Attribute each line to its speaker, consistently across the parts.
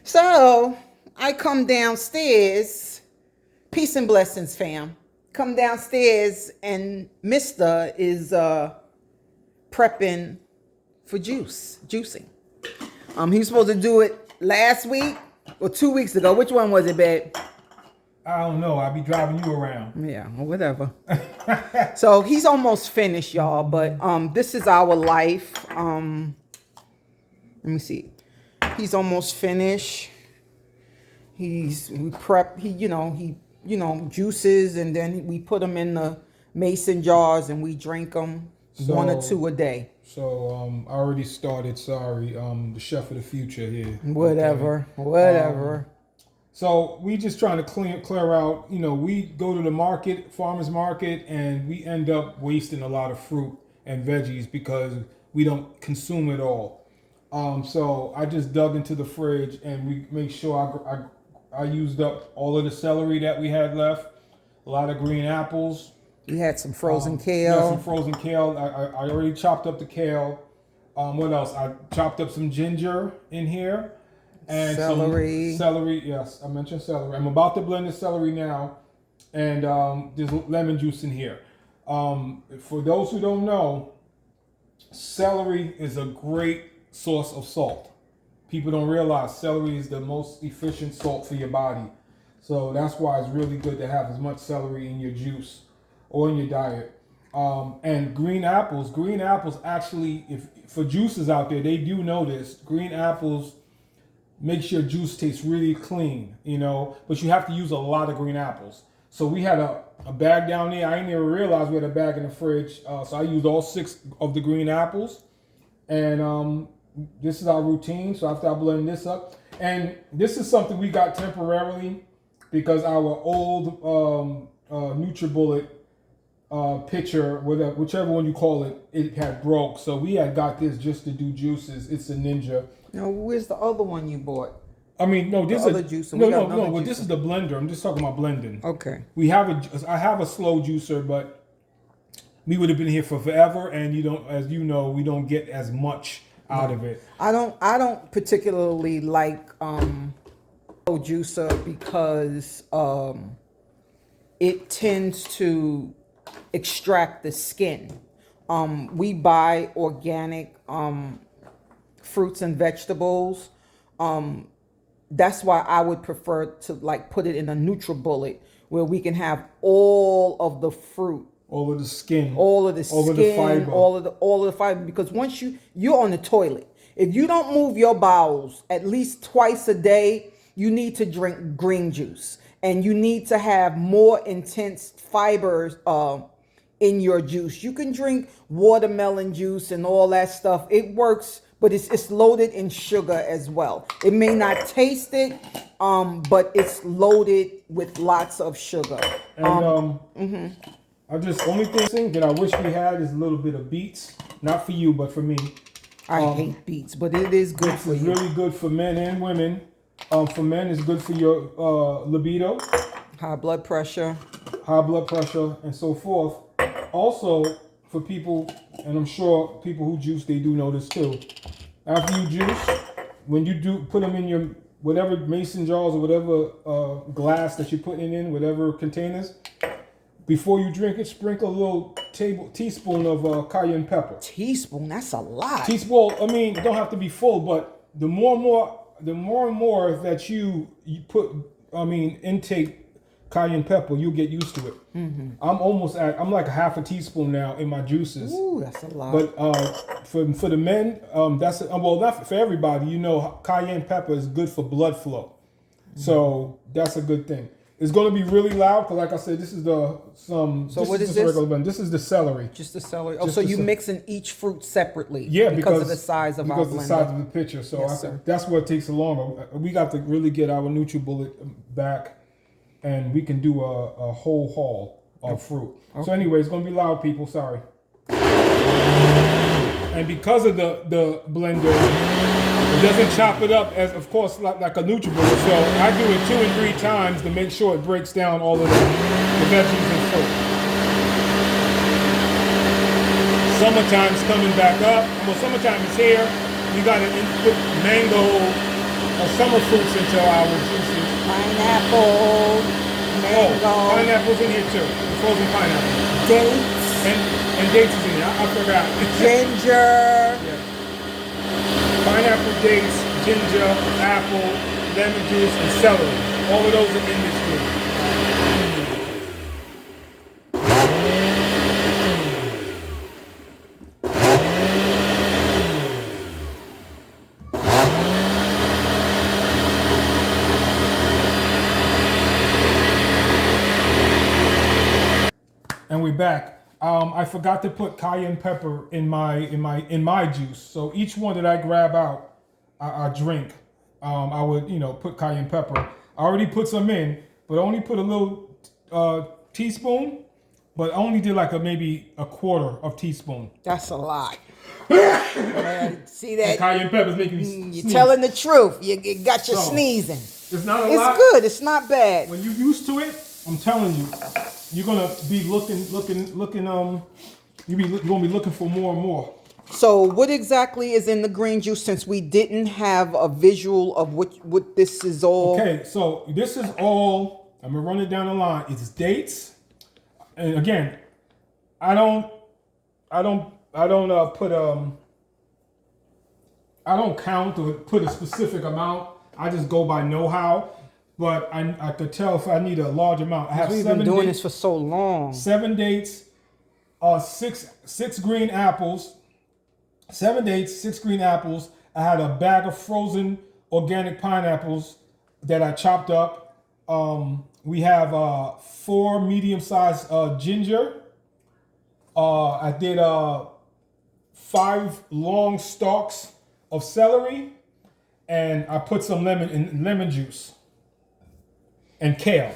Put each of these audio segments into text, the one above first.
Speaker 1: So I come downstairs, peace and blessings, fam. Come downstairs and Mister is prepping for juicing. He was supposed to do it last week or 2 weeks ago. Which one was it, babe?
Speaker 2: I don't know. I'll be driving you around.
Speaker 1: Yeah, or whatever. So he's almost finished, y'all. But this is our life. Let me see. He's almost finished. We prep. He juices, and then we put them in the mason jars and we drink them one or two a day.
Speaker 2: So I already started. Sorry, the chef of the future here.
Speaker 1: Whatever.
Speaker 2: So we just trying to clear out. We go to the market, farmers market, and we end up wasting a lot of fruit and veggies because we don't consume it all. So I just dug into the fridge and we make sure I used up all of the celery that we had left. A lot of green apples.
Speaker 1: You had some frozen kale.
Speaker 2: Yeah, some frozen kale. I already chopped up the kale. What else? I chopped up some ginger in here. And
Speaker 1: celery.
Speaker 2: Some celery, yes, I mentioned celery. I'm about to blend the celery now, and there's lemon juice in here. For those who don't know, celery is a great source of salt. People don't realize celery is the most efficient salt for your body. So that's why it's really good to have as much celery in your juice or in your diet. And green apples actually, if for juices out there, they do know this. Green apples makes your juice taste really clean, but you have to use a lot of green apples. So we had a bag down there. I didn't even realize we had a bag in the fridge. So I used all 6 of the green apples. And this is our routine. So after I blend this up, and this is something we got temporarily because our old NutriBullet pitcher, whichever one you call it, it had broke. So we had got this just to do juices. It's a Ninja.
Speaker 1: Now, where's the other one you bought?
Speaker 2: I mean, no, this
Speaker 1: is
Speaker 2: juicer. No. But this is the blender. I'm just talking about blending.
Speaker 1: Okay.
Speaker 2: I have a slow juicer, but we would have been here for forever, and as you know, we don't get as much out of it.
Speaker 1: I don't particularly like slow juicer because it tends to extract the skin. We buy organic fruits and vegetables. That's why I would prefer to put it in a NutriBullet where we can have all of the fruit,
Speaker 2: all of the skin,
Speaker 1: all of the
Speaker 2: fiber,
Speaker 1: all of the fiber. Because once you're on the toilet, if you don't move your bowels at least twice a day, you need to drink green juice, and you need to have more intense fibers in your juice. You can drink watermelon juice and all that stuff. It works, but it's loaded in sugar as well. It may not taste it, but it's loaded with lots of sugar.
Speaker 2: And only thing that I wish we had is a little bit of beets. Not for you, but for me.
Speaker 1: I hate beets, but it is good for you.
Speaker 2: It's really good for men and women. For men, it's good for your libido,
Speaker 1: high blood pressure,
Speaker 2: and so forth. Also, for people, and I'm sure people who juice, they do know this too. After you juice, when you do put them in your whatever mason jars or whatever glass that you're putting in, whatever containers, before you drink it, sprinkle a little teaspoon of cayenne pepper.
Speaker 1: Teaspoon? That's a lot.
Speaker 2: Teaspoon. I mean, it don't have to be full, but the more and more that you intake cayenne pepper, you'll get used to it. Mm-hmm. I'm like a half a teaspoon now in my juices.
Speaker 1: Ooh, that's a lot.
Speaker 2: But for the men, not for everybody. Cayenne pepper is good for blood flow, so that's a good thing. It's going to be really loud because, like I said, this is
Speaker 1: what is this?
Speaker 2: Regular blend. This is the celery.
Speaker 1: Just the celery. Oh, so you mixing each fruit separately?
Speaker 2: Yeah,
Speaker 1: because of the size of our blender.
Speaker 2: Because of the size of the pitcher. So
Speaker 1: yes,
Speaker 2: that's what takes so long. We got to really get our NutriBullet back, and we can do a whole haul of fruit. Okay. So anyway, it's going to be loud, people. Sorry. And because of the blender, it doesn't chop it up as, of course, like a NutriBullet. So I do it 2 and 3 times to make sure it breaks down all of the veggies and fruit. Summertime's coming back up. Well, summertime is here. You got to put mango summer fruits into our juices.
Speaker 1: Pineapple, mango,
Speaker 2: Pineapple's in here too. Frozen pineapple.
Speaker 1: dates,
Speaker 2: And dates is in there. I forgot.
Speaker 1: ginger.
Speaker 2: Yeah. Pineapple, dates, ginger, apple, lemon juice, and celery. All of those are in this juice. And we're back. I forgot to put cayenne pepper in my juice. So each one that I grab out, I drink. I would put cayenne pepper. I already put some in, but only put a little teaspoon. But I only did like maybe a quarter of teaspoon.
Speaker 1: That's a lot. See
Speaker 2: And
Speaker 1: that?
Speaker 2: cayenne pepper's making me
Speaker 1: You're
Speaker 2: sneeze.
Speaker 1: telling the truth. You got your
Speaker 2: So,
Speaker 1: sneezing.
Speaker 2: It's not a
Speaker 1: It's
Speaker 2: lot.
Speaker 1: good. It's not bad.
Speaker 2: When you're used to it, I'm telling you, you're gonna be looking. You're gonna be looking for more and more.
Speaker 1: So, what exactly is in the green juice? Since we didn't have a visual of what this is all.
Speaker 2: Okay, so this is all. I'm gonna run it down the line. It's dates, and again, I don't count or put a specific amount. I just go by know-how. But I could tell if I need a large amount. I have
Speaker 1: We've
Speaker 2: seven
Speaker 1: been doing
Speaker 2: dates,
Speaker 1: this for so long.
Speaker 2: 7 dates, six green apples. 7 dates, 6 green apples. I had a bag of frozen organic pineapples that I chopped up. We have 4 medium-sized ginger. I did 5 long stalks of celery, and I put some lemon juice and kale.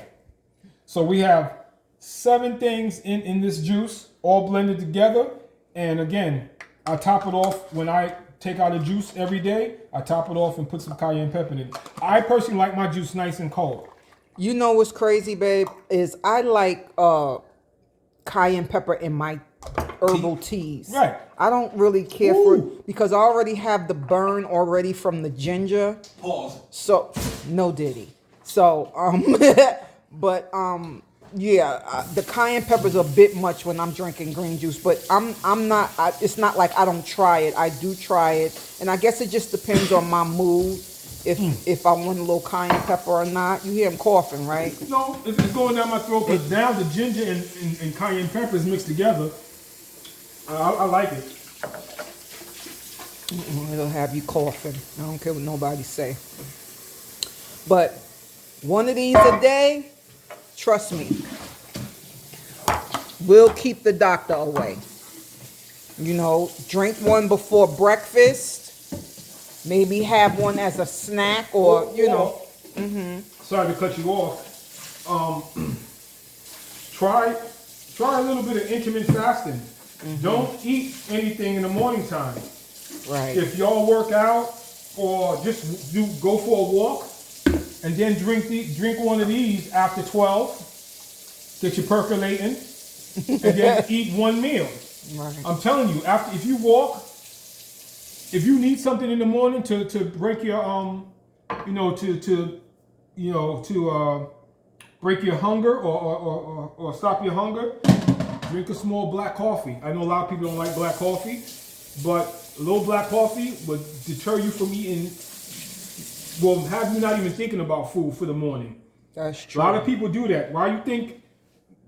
Speaker 2: So we have 7 things in this juice, all blended together. And again, I top it off when I take out a juice every day. I top it off and put some cayenne pepper in it. I personally like my juice nice and cold.
Speaker 1: You know what's crazy, babe? Is I like cayenne pepper in my herbal teas.
Speaker 2: Right.
Speaker 1: I don't really care for it because I already have the burn already from the ginger.
Speaker 2: Pause.
Speaker 1: So no diddy. So but yeah, the cayenne pepper's a bit much when I'm drinking green juice, but I'm not. It's not like I don't try it. I do try it, and I guess it just depends on my mood. If I want a little cayenne pepper or not. You hear him coughing, right?
Speaker 2: No, it's going down my throat because now the ginger and cayenne pepper is mixed together. I like it.
Speaker 1: It'll have you coughing. I don't care what nobody say. But one of these a day, trust me, will keep the doctor away. You know, drink one before breakfast. Maybe have one as a snack or, you know.
Speaker 2: Sorry to cut you off. Try a little bit of intermittent fasting. Don't eat anything in the morning time.
Speaker 1: Right.
Speaker 2: If y'all work out or just go for a walk and then drink one of these after 12, get you percolating, and then eat one meal.
Speaker 1: Right.
Speaker 2: I'm telling you, if you walk, if you need something in the morning to break your break your hunger or stop your hunger, drink a small black coffee. I know a lot of people don't like black coffee, but a little black coffee would deter you from eating. Will have you not even thinking about food for the morning.
Speaker 1: That's true.
Speaker 2: A lot of people do that. Why you think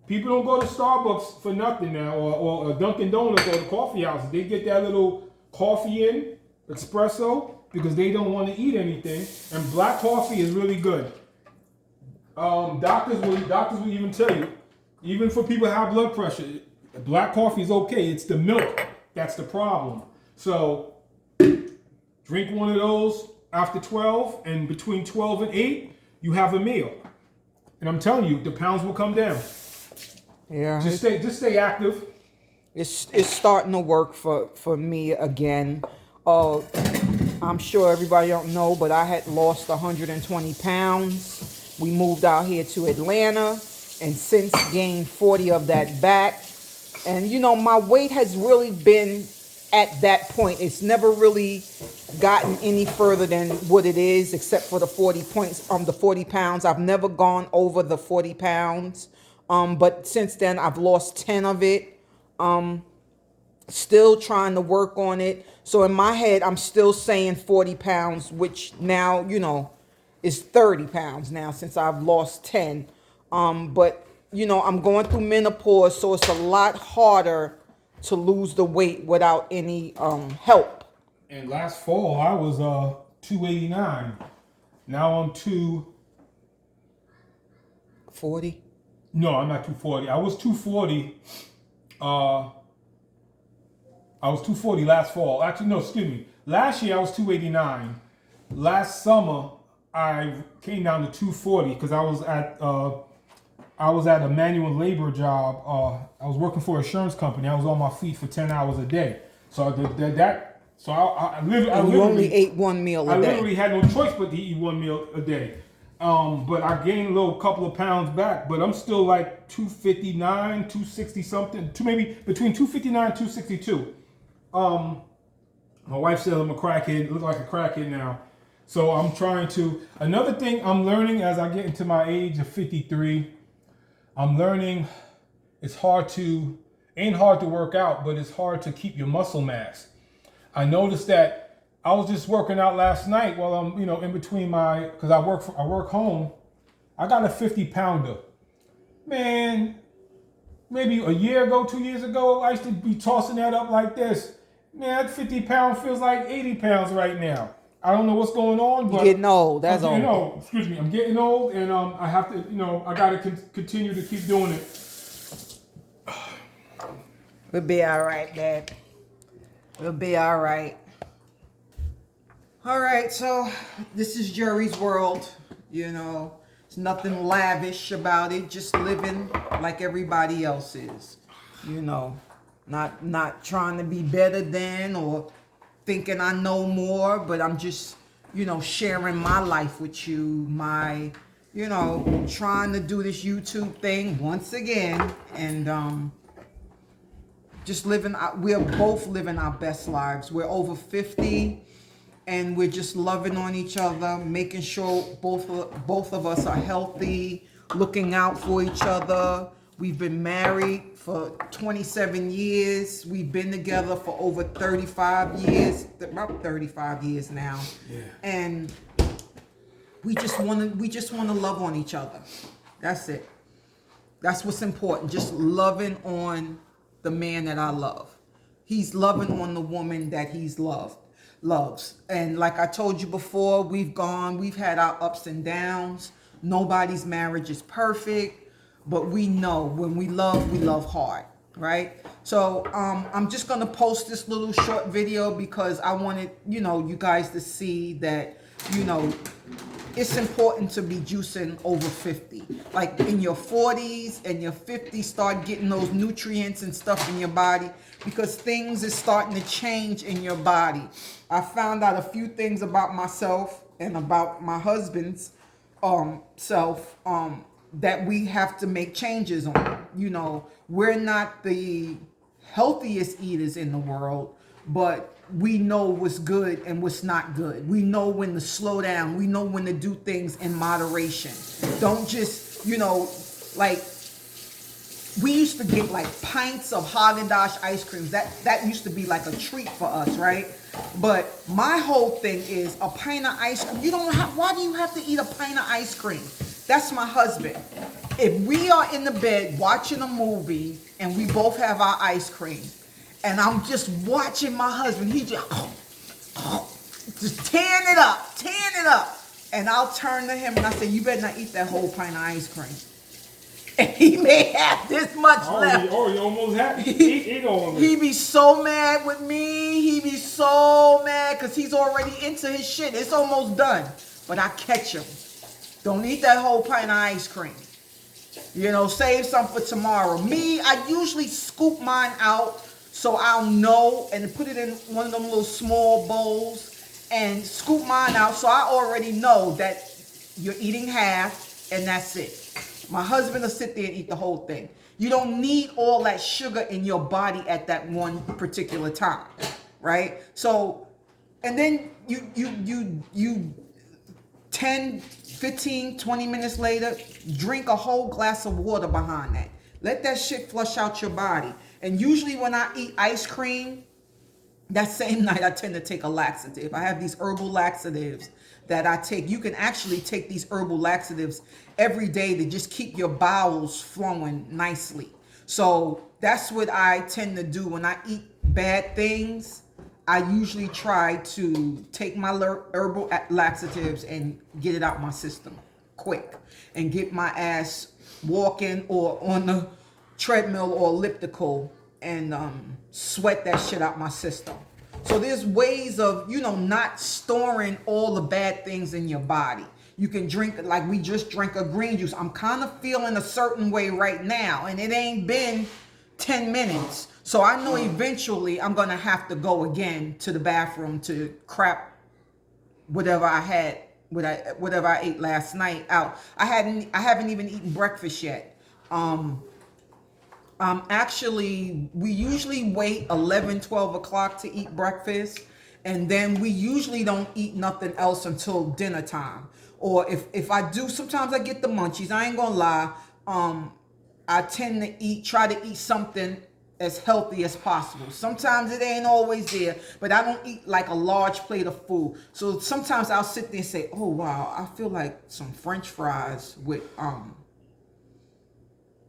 Speaker 2: people don't go to Starbucks for nothing now, or Dunkin' Donuts or the coffee house? They get that little coffee in, espresso, because they don't want to eat anything. And black coffee is really good. Doctors will even tell you, even for people who have blood pressure, black coffee is okay. It's the milk that's the problem. So drink one of those after 12, and between 12 and 8, you have a meal. And I'm telling you, the pounds will come down.
Speaker 1: Yeah.
Speaker 2: Just stay active.
Speaker 1: It's starting to work for me again. I'm sure everybody don't know, but I had lost 120 pounds. We moved out here to Atlanta and since gained 40 of that back. And you know, my weight has really been at that point. It's never really gotten any further than what it is, except for the 40 points, the 40 pounds. I've never gone over the 40 pounds. But since then I've lost 10 of it. Still trying to work on it. So in my head, I'm still saying 40 pounds, which now, is 30 pounds now since I've lost 10. But, I'm going through menopause, so it's a lot harder to lose the weight without any help.
Speaker 2: And last fall, I was 289. Now I'm
Speaker 1: 40?
Speaker 2: No, I'm not 240. I was 240. I was 240 last fall. Actually, no, excuse me. Last year I was 289. Last summer I came down to 240 because I was at a manual labor job. I was working for an insurance company. I was on my feet for 10 hours a day. So I
Speaker 1: You only ate one meal a
Speaker 2: I
Speaker 1: day.
Speaker 2: literally had no choice but to eat one meal a day. But I gained a little couple of pounds back, but I'm still like 259, 260 something, maybe between 259 and 262. My wife says I'm a crackhead, look like a crackhead now. So I'm trying to, another thing I'm learning as I get into my age of 53, I'm learning ain't hard to work out, but it's hard to keep your muscle mass. I noticed that I was just working out last night while I'm, in between cause I work home. I got a 50 pounder. Man, maybe a year ago, 2 years ago, I used to be tossing that up like this. Man, that 50 pounds feels like 80 pounds right now. I don't know what's going on, but
Speaker 1: You're getting old. That's
Speaker 2: I'm getting
Speaker 1: all.
Speaker 2: old. Excuse me, I'm getting old, and I have to, I got to continue to keep doing it.
Speaker 1: We'll be all right, Dad. We'll be all right. All right, so this is Jerry's world. It's nothing lavish about it. Just living like everybody else is. Not trying to be better than or thinking I know more, but I'm just, sharing my life with you. My, trying to do this YouTube thing once again, and just we're both living our best lives. We're over 50 and we're just loving on each other, making sure both of us are healthy, looking out for each other. We've been married for 27 years. We've been together for over 35 years, about 35 years now.
Speaker 2: Yeah.
Speaker 1: And we just want to love on each other. That's it. That's what's important. Just loving on the man that I love. He's loving on the woman that he's loves. And like I told you before, we've had our ups and downs. Nobody's marriage is perfect, but we know when we love hard, right? So I'm just gonna post this little short video because I wanted you guys to see that it's important to be juicing over 50. Like in your 40s and your 50s, start getting those nutrients and stuff in your body because things is starting to change in your body. I found out a few things about myself and about my husband's self that we have to make changes on. We're not the healthiest eaters in the world, but we know what's good and what's not good. We know when to slow down. We know when to do things in moderation. Don't just, like we used to get like pints of Haagen-Dazs ice creams. That used to be like a treat for us, right? But my whole thing is a pint of ice cream. Why do you have to eat a pint of ice cream? That's my husband. If we are in the bed watching a movie and we both have our ice cream, and I'm just watching my husband, he just tearing it up. And I'll turn to him and I say, you better not eat that whole pint of ice cream. And he may have this much left.
Speaker 2: You almost happy. Eat all of it.
Speaker 1: He be so mad with me. He be so mad because he's already into his shit. It's almost done. But I catch him. Don't eat that whole pint of ice cream. Save some for tomorrow. Me, I usually scoop mine out so I'll know and put it in one of them little small bowls and scoop mine out so I already know that you're eating half and that's it. My husband will sit there and eat the whole thing. You don't need all that sugar in your body at that one particular time, right? So and then you 10, 15, 20 minutes later, drink a whole glass of water behind that. Let that shit flush out your body. And usually when I eat ice cream, that same night I tend to take a laxative. I have these herbal laxatives that I take. You can actually take these herbal laxatives every day to just keep your bowels flowing nicely. So that's what I tend to do when I eat bad things. I usually try to take my herbal laxatives and get it out my system quick and get my ass walking or on the treadmill or elliptical and sweat that shit out my system. So there's ways of, not storing all the bad things in your body. You can drink, like we just drank a green juice. I'm kind of feeling a certain way right now, and it ain't been 10 minutes. So I know eventually I'm going to have to go again to the bathroom to crap whatever I had, whatever I ate last night out. I haven't even eaten breakfast yet. Actually, we usually wait 11, 12 o'clock to eat breakfast. And then we usually don't eat nothing else until dinner time. Or if I do, sometimes I get the munchies. I ain't gonna lie. I tend to try to eat something as healthy as possible. Sometimes it ain't always there, but I don't eat like a large plate of food. So sometimes I'll sit there and say, oh wow, I feel like some French fries with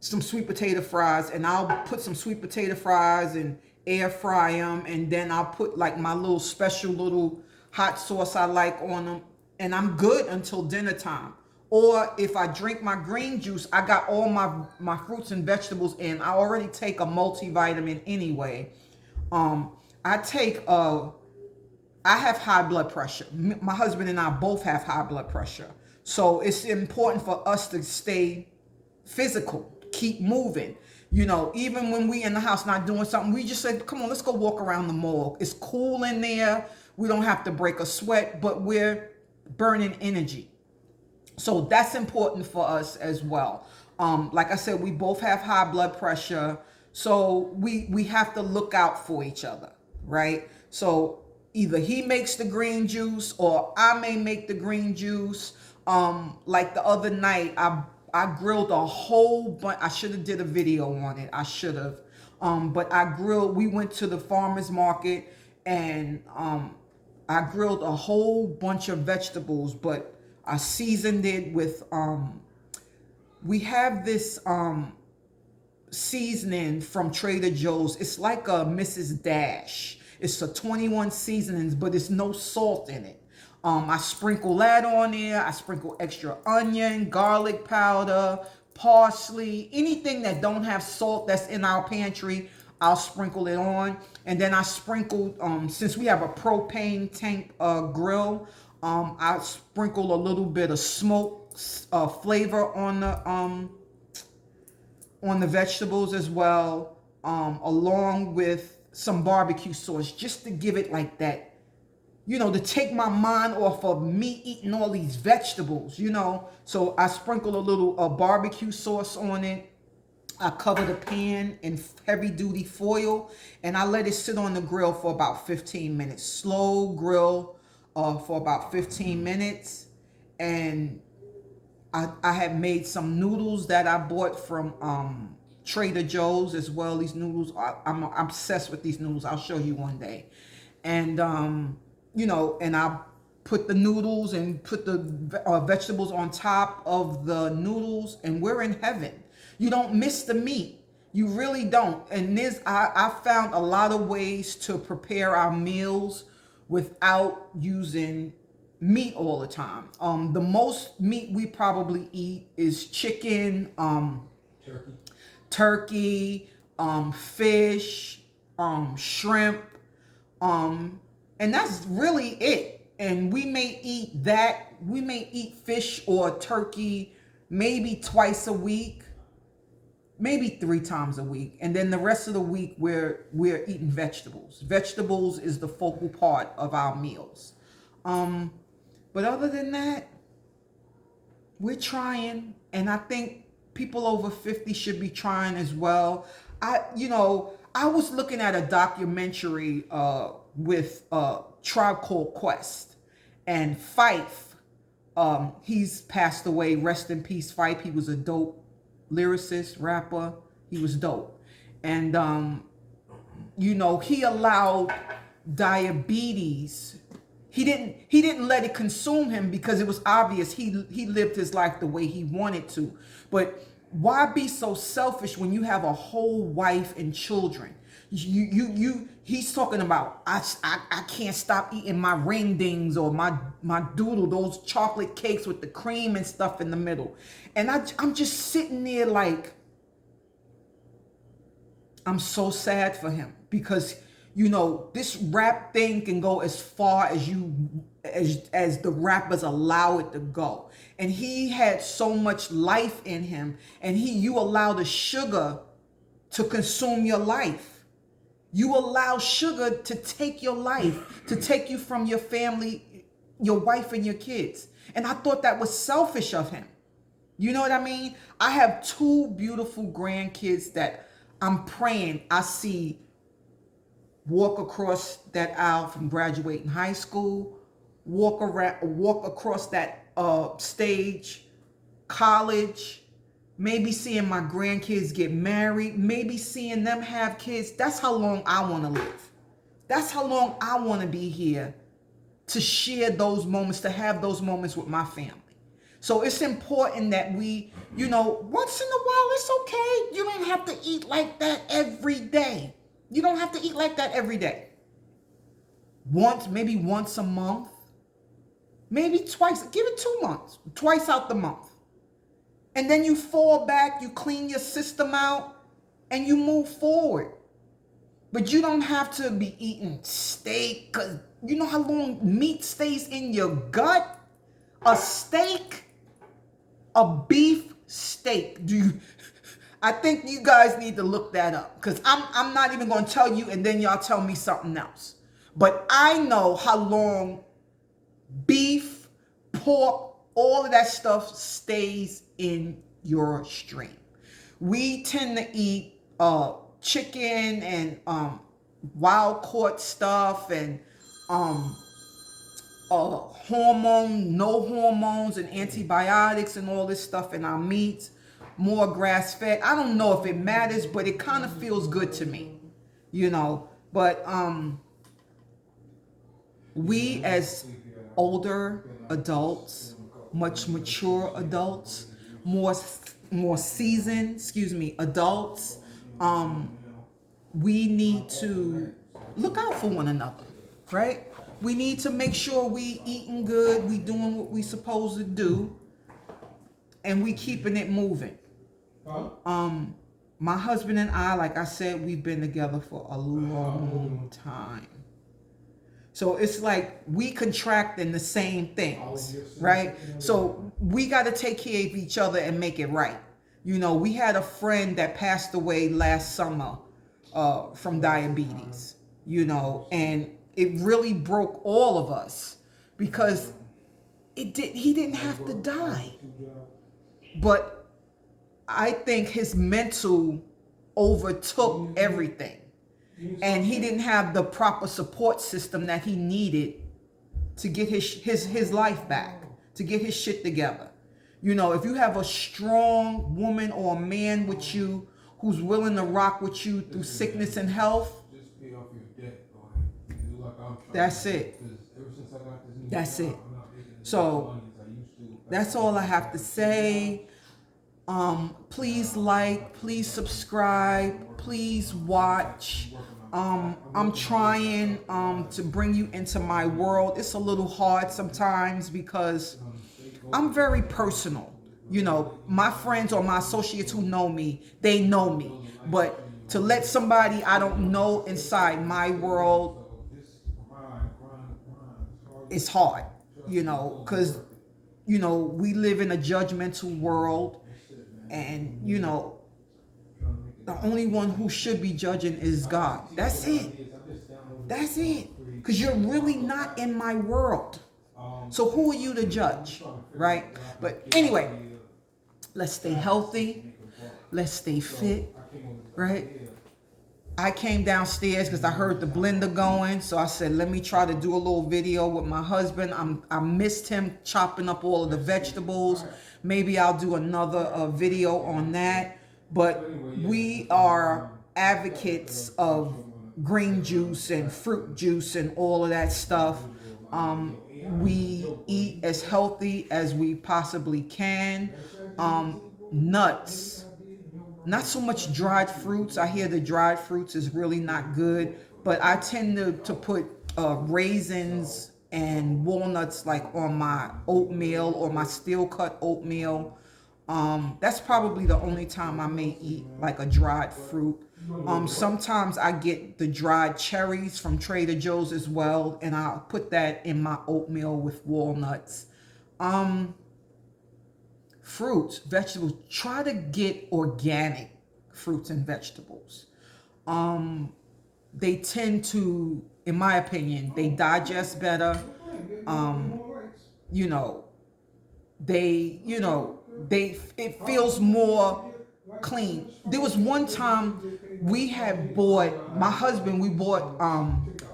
Speaker 1: some sweet potato fries, and I'll put some sweet potato fries and air fry them, and then I'll put like my little special little hot sauce I like on them, and I'm good until dinner time. Or if I drink my green juice, I got all my fruits and vegetables in. I already take a multivitamin anyway. I have high blood pressure. My husband and I both have high blood pressure. So it's important for us to stay physical, keep moving. Even when we in the house not doing something, we just said, come on, let's go walk around the mall. It's cool in there. We don't have to break a sweat, but we're burning energy. So that's important for us as well. Like I said, we both have high blood pressure. So we have to look out for each other, right? So either he makes the green juice or I may make the green juice. Like the other night, I grilled a whole bunch. I should have did a video on it. I should have. But we went to the farmer's market and I grilled a whole bunch of vegetables, but I seasoned it with, we have this seasoning from Trader Joe's. It's like a Mrs. Dash. It's a 21 seasonings, but it's no salt in it. I sprinkle that on there. I sprinkle extra onion, garlic powder, parsley, anything that don't have salt that's in our pantry, I'll sprinkle it on. And then I sprinkled, since we have a propane tank grill, I sprinkle a little bit of smoke flavor on the vegetables as well, along with some barbecue sauce, just to give it like that, to take my mind off of me eating all these vegetables, So I sprinkle a little barbecue sauce on it. I cover the pan in heavy duty foil and I let it sit on the grill for about 15 minutes. Slow grill for about 15 minutes. And I have made some noodles that I bought from Trader Joe's as well. These noodles, I'm obsessed with these noodles. I'll show you one day. And, and I put the noodles and put the vegetables on top of the noodles, and we're in heaven. You don't miss the meat. You really don't. And I found a lot of ways to prepare our meals without using meat all the time. The most meat we probably eat is chicken, turkey, fish, shrimp, and that's really it. And we may eat fish or turkey maybe twice a week, maybe 3 times a week. And then the rest of the week we're eating vegetables. Vegetables is the focal part of our meals. But other than that, we're trying, and I think people over 50 should be trying as well. I was looking at a documentary with Tribe Called Quest. And Fife, he's passed away. Rest in peace, Fife. He was a dope lyricist, rapper. He was dope. And, he allowed diabetes. He didn't let it consume him because it was obvious he lived his life the way he wanted to. But why be so selfish when you have a whole wife and children? He's talking about I can't stop eating my ring dings or my doodle, those chocolate cakes with the cream and stuff in the middle. And I'm just sitting there like, I'm so sad for him because this rap thing can go as far as as the rappers allow it to go. And he had so much life in him, and you allow the sugar to consume your life. You allow sugar to take your life, to take you from your family, your wife and your kids. And I thought that was selfish of him. You know what I mean? I have 2 beautiful grandkids that I'm praying I see walk across that aisle from graduating high school, walk across that stage, college, maybe seeing my grandkids get married, maybe seeing them have kids. That's how long I want to live. That's how long I want to be here to share those moments, to have those moments with my family. So it's important that we, once in a while, it's okay. You don't have to eat like that every day. You don't have to eat like that every day. Maybe once a month, maybe twice. Give it 2 months, twice out the month. And then you fall back, you clean your system out, and you move forward. But you don't have to be eating steak, because you know how long meat stays in your gut? A steak, a beef steak. I think you guys need to look that up, because I'm not even going to tell you and then y'all tell me something else. But I know how long beef, pork, all of that stuff stays in your stream. We tend to eat chicken and wild caught stuff and no hormones and antibiotics and all this stuff in our meats. More grass fed. I don't know if it matters, but it kind of feels good to me, but we as older adults, much mature adults, more seasoned, adults, we need to look out for one another, right? We need to make sure we eating good, we doing what we supposed to do, and we keeping it moving. My husband and I, like I said, we've been together for a long time. So it's like we contracting the same things, right? So we got to take care of each other and make it right. We had a friend that passed away last summer from diabetes, and it really broke all of us because he didn't have to die. But I think his mental overtook everything. And he didn't have the proper support system that he needed to get his life back, to get his shit together. If you have a strong woman or a man with you who's willing to rock with you through sickness and health, that's it. That's it. So that's all I have to say. Please like, please subscribe, please watch. I'm trying to bring you into my world. It's a little hard sometimes because I'm very personal. My friends or my associates who know me, they know me. But to let somebody I don't know inside my world, it's hard, because, we live in a judgmental world. And, the only one who should be judging is God. That's it. That's it. Because you're really not in my world. So who are you to judge, right? But anyway, let's stay healthy. Let's stay fit, right? I came downstairs because I heard the blender going. So I said, let me try to do a little video with my husband. I missed him chopping up all of the vegetables. Maybe I'll do another video on that. But we are advocates of green juice and fruit juice and all of that stuff. We eat as healthy as we possibly can. Nuts. Not so much dried fruits. I hear the dried fruits is really not good, but I tend to put raisins and walnuts like on my oatmeal or my steel cut oatmeal. That's probably the only time I may eat like a dried fruit. Sometimes I get the dried cherries from Trader Joe's as well, and I'll put that in my oatmeal with walnuts. Fruits, vegetables, try to get organic fruits and vegetables. They tend to, in my opinion, they digest better. You know, it feels more clean. There was one time we had bought, my husband, we bought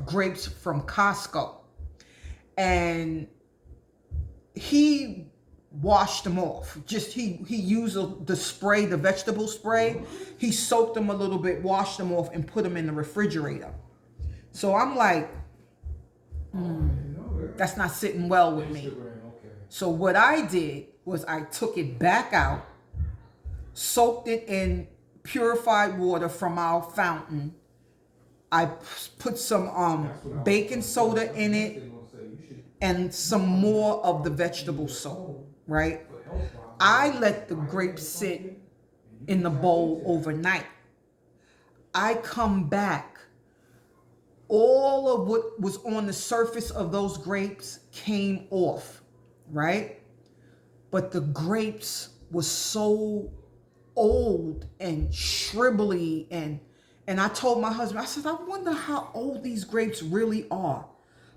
Speaker 1: grapes from Costco, and he washed them off. Just he used the spray, the vegetable spray. He soaked them a little bit, washed them off, and put them in the refrigerator. So I'm like, that's not sitting well with me. So what I did was I took it back out, soaked it in purified water from our fountain. I put some baking soda in it and some more of the vegetable soap. Right? I let the grapes sit in the bowl overnight. I come back. All of what was on the surface of those grapes came off, right? But the grapes were so old and shrivelly, and I told my husband, I said, I wonder how old these grapes really are.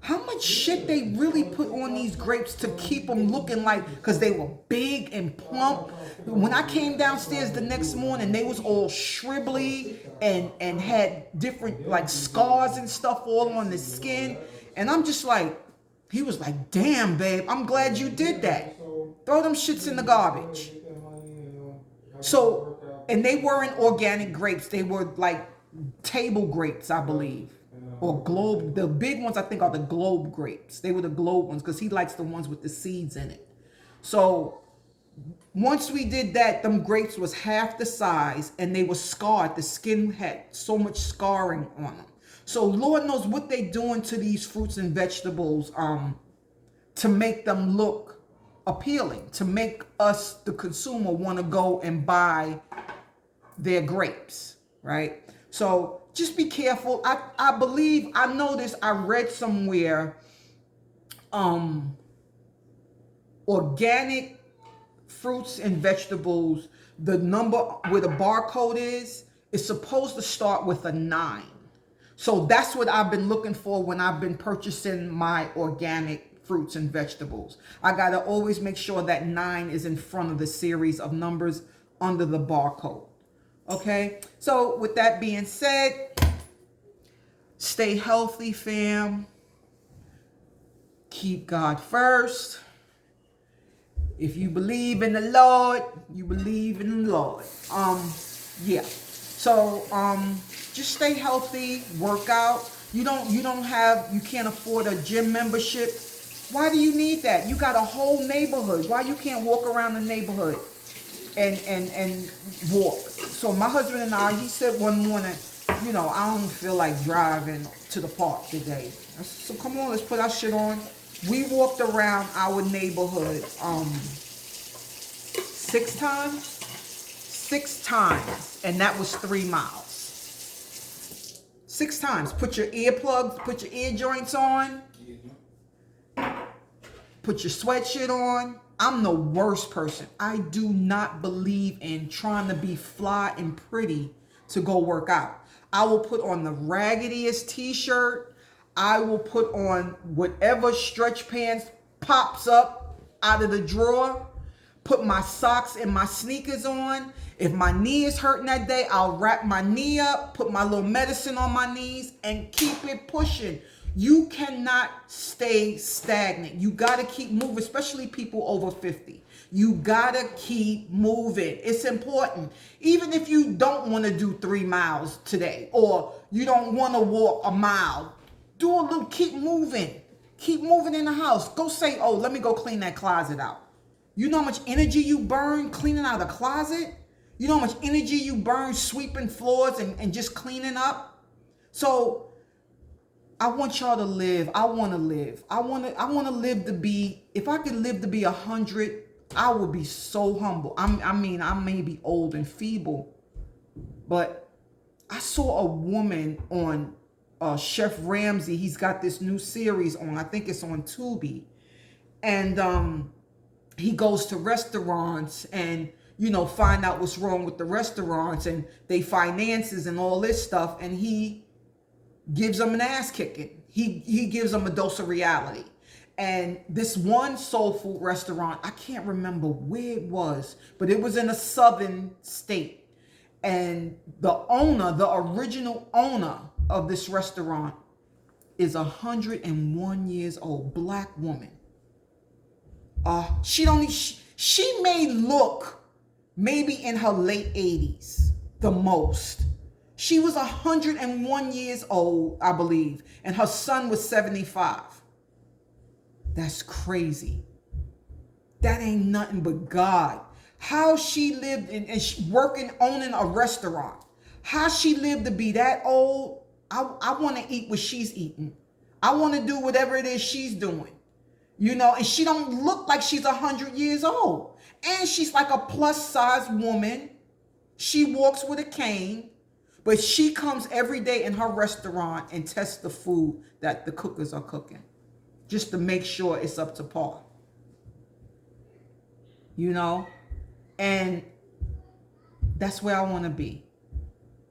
Speaker 1: How much shit they really put on these grapes to keep them looking like, because they were big and plump. When I came downstairs the next morning, they was all shrivelly and had different like scars and stuff all on the skin. And I'm just like, he was like, damn, babe, I'm glad you did that. Throw them shits in the garbage. So, and they weren't organic grapes. They were like table grapes, I believe. Or globe, the big ones I think are the globe grapes. They were the globe ones because he likes the ones with the seeds in it. So once we did that, them grapes was half the size and they were scarred. The skin had so much scarring on them. So Lord knows what they doing to these fruits and vegetables to make them look appealing, to make us, the consumer, want to go and buy their grapes, right? So just be careful. I believe, I noticed, I read somewhere, organic fruits and vegetables, the number where the barcode is supposed to start with a 9. So that's what I've been looking for when I've been purchasing my organic fruits and vegetables. I got to always make sure that 9 is in front of the series of numbers under the barcode. Okay, so with that being said, stay healthy, fam. Keep God first. If you believe in the Lord, you believe in the Lord. Yeah. So just stay healthy, work out. You can't afford a gym membership. Why do you need that? You got a whole neighborhood. Why you can't walk around the neighborhood and walk? So my husband and I, he said one morning, I don't feel like driving to the park today. So come on, let's put our shit on. We walked around our neighborhood 6 times. 6 times, and that was 3 miles. 6 times. Put your earplugs, put your ear joints on. Put your sweatshirt on. I'm the worst person. I do not believe in trying to be fly and pretty to go work out. I will put on the raggediest t-shirt. I will put on whatever stretch pants pops up out of the drawer. put my socks and my sneakers on. If my knee is hurting that day, I'll wrap my knee up, put my little medicine on my knees, and keep it pushing. You cannot stay stagnant. You got to keep moving, especially people over 50. You got to keep moving. It's important. Even if you don't want to do 3 miles today, or you don't want to walk a mile, do a little, keep moving. Keep moving in the house. Go say, oh, let me go clean that closet out. You know how much energy you burn cleaning out a closet? You know how much energy you burn sweeping floors and just cleaning up? So I want y'all to live. I want to live. I want to live to be, if I could live to be 100, I would be so humble. I mean, I may be old and feeble, but I saw a woman on Chef Ramsay. He's got this new series on, I think it's on Tubi. And he goes to restaurants and, find out what's wrong with the restaurants and they finances and all this stuff. And he gives them an ass kicking. He gives them a dose of reality. And this one soul food restaurant, I can't remember where it was, but it was in a southern state. And the owner, the original owner of this restaurant is 101 years old, Black woman. She may look maybe in her late 80s, the most. She was 101 years old, I believe, and her son was 75. That's crazy. That ain't nothing but God. How she lived and working, owning a restaurant. How she lived to be that old. I want to eat what she's eating. I want to do whatever it is she's doing. And she don't look like she's 100 years old. And she's like a plus size woman. She walks with a cane. But she comes every day in her restaurant and tests the food that the cookers are cooking, just to make sure it's up to par. And that's where I want to be.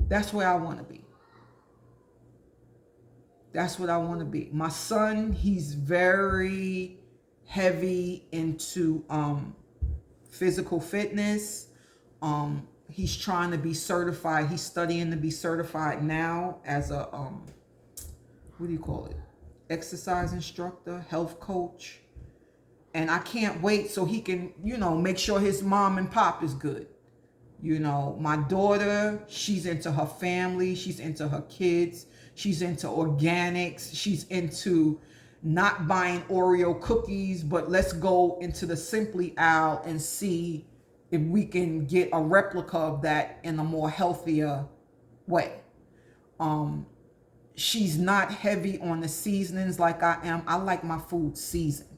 Speaker 1: That's where I want to be. That's what I want to be. My son, he's very heavy into physical fitness. He's trying to be certified. He's studying to be certified now as a, what do you call it? Exercise instructor, health coach. And I can't wait so he can, make sure his mom and pop is good. My daughter, she's into her family. She's into her kids. She's into organics. She's into not buying Oreo cookies, but let's go into the Simply Aisle and see if we can get a replica of that in a more healthier way. She's not heavy on the seasonings like I am. I like my food seasoned.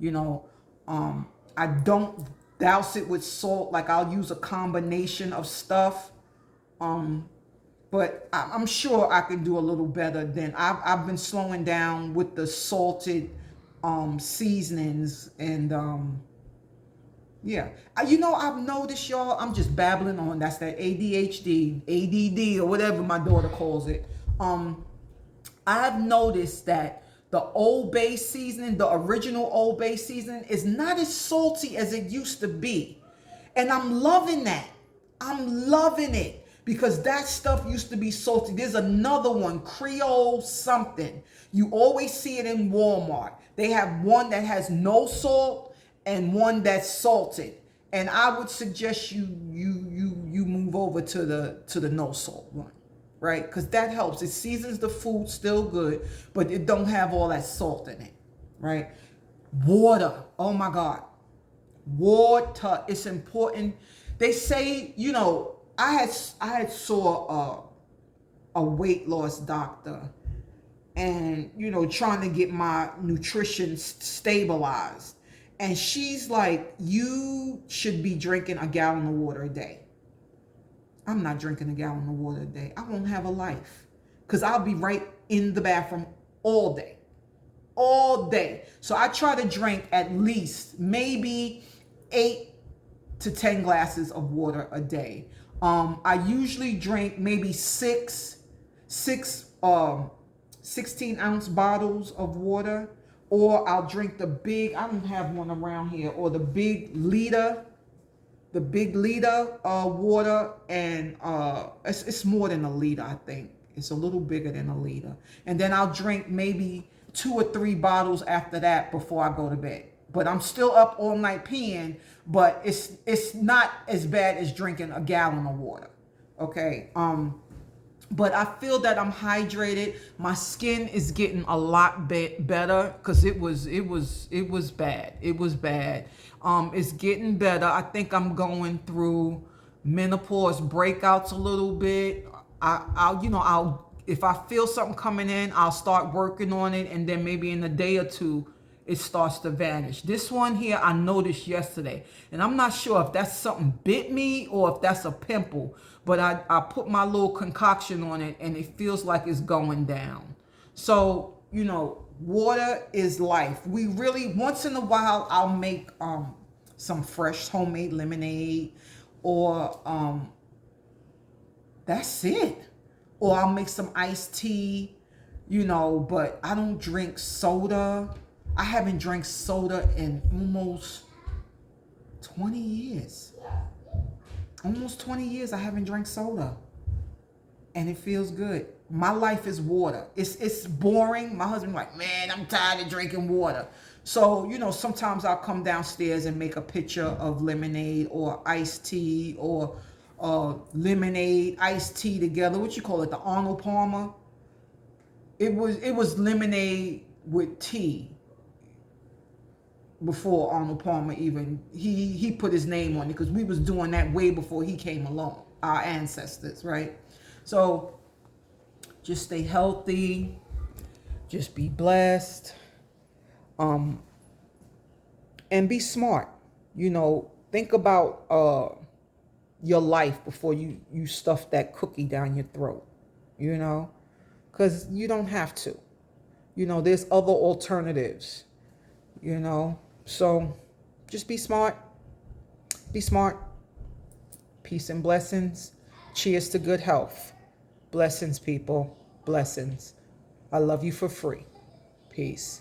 Speaker 1: I don't douse it with salt. Like I'll use a combination of stuff. But I'm sure I can do a little better than I've been slowing down with the salted seasonings and yeah. I've noticed, y'all, I'm just babbling on. That's that ADHD, ADD, or whatever my daughter calls it. I've noticed that the Old Bay seasoning, the original Old Bay seasoning, is not as salty as it used to be. And I'm loving that. I'm loving it because that stuff used to be salty. There's another one, Creole something. You always see it in Walmart. They have one that has no salt and one that's salted. And I would suggest you move over to the no salt one. Right? Because that helps. It seasons the food still good, but it don't have all that salt in it. Right? Water. Oh my God. Water. It's important. They say, I had saw a weight loss doctor and, trying to get my nutrition stabilized. And she's like, you should be drinking a gallon of water a day. I'm not drinking a gallon of water a day. I won't have a life because I'll be right in the bathroom all day. All day. So I try to drink at least maybe 8 to 10 glasses of water a day. I usually drink maybe 16-ounce bottles of water, or I'll drink the big, I don't have one around here, or the big liter the big liter water, and it's more than a liter, I think. It's a little bigger than a liter. And then I'll drink maybe 2 or 3 bottles after that before I go to bed. But I'm still up all night peeing, but it's not as bad as drinking a gallon of water. Okay. But I feel that I'm hydrated. My skin is getting a lot better, because it was bad. It was bad. It's getting better. I think I'm going through menopause breakouts a little bit. I'll if I feel something coming in, I'll start working on it, and then maybe in a day or two it starts to vanish. This one here I noticed yesterday, and I'm not sure if that's something bit me or if that's a pimple, but I put my little concoction on it and it feels like it's going down. So, water is life. We really, once in a while, I'll make some fresh homemade lemonade, or that's it. Or I'll make some iced tea, but I don't drink soda. I haven't drank soda in almost 20 years. Almost 20 years I haven't drank soda. And it feels good. My life is water. It's boring. My husband's like, man, I'm tired of drinking water. So, sometimes I'll come downstairs and make a pitcher of lemonade or iced tea, or lemonade, iced tea together. What you call it? The Arnold Palmer. It was lemonade with tea. Before Arnold Palmer even, he put his name on it, because we was doing that way before he came along, our ancestors, right? So just stay healthy, just be blessed, and be smart. Think about your life before you stuff that cookie down your throat, because you don't have to. There's other alternatives, So just be smart. Be smart. Peace and blessings. Cheers to good health. Blessings, people. Blessings. I love you for free. Peace.